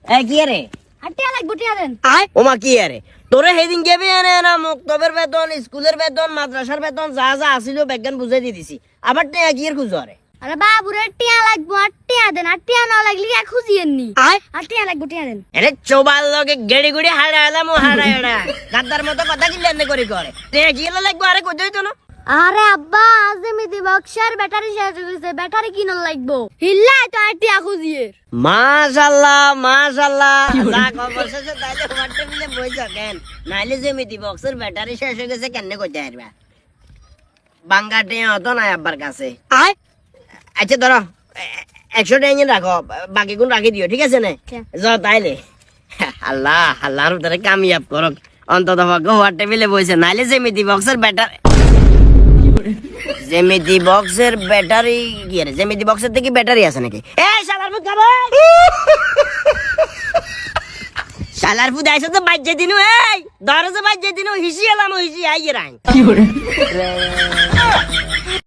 কি রে টিয়া লাগবো টিয়া দেন ওমা কি রে তোরে সেদিন গেবি এনে না মুক্তবের বেতন স্কুলের বেতন মাদ্রাসার বেতন যা যা আসিল বিজ্ঞান বুঝাই দিয়ে দিছি আবার টিয়া কি খুঁজো আরে আরে বাবুরে টিয়া লাগবো আর টিয়া দেন আর টিয়া না লাগলে আর খুঁজিয়েন নি আর টিয়া লাগবো টিয়া দেন এরে চোবাল লগে গেড়ি গুড়ি হাড়া এলাম হাড়া এড়া গাদ্দার মতো কথা কি লেনদে করি করে টিয়া কি লাগবো আরে কোথায় তো না আরে আব্বা আজ মিদি বক্সের ব্যাটারি শেষ হয়ে গেছে ব্যাটারি কিনল লাগবো হিল্লাই তো আর টিয়া খুঁজিয়ে মাশাআল্লাহ মাশাআল্লাহ যা খবর শেষে তাইলে মাঠে মিলে বই যাবেন নাইলে যে মিদি বক্সের ব্যাটারি শেষ হয়ে গেছে কেন কইতে পারবা বাঙ্গাটে হতো না আব্বার কাছে আচ্ছা ধরো 100 টাকা রাখো বাকি গুণ রাখি দিও ঠিক আছে না যাও তাইলে আল্লাহ আল্লাহর ভিতরে কামিয়াব করক অন্তত ভাগ্য হওয়ার টেবিলে বইছে নাইলে জেমিতি বক্সের ব্যাটারি জেমিতি বক্সের ব্যাটারি কি রে জেমিতি বক্সের থেকে ব্যাটারি আছে নাকি এই শালার ফুট খাবো শালার ফুট আইছো তো বাজ্যে দিনু এই দরজা বাজ্যে দিনু হিসি এলাম হিসি আইয়ে রাই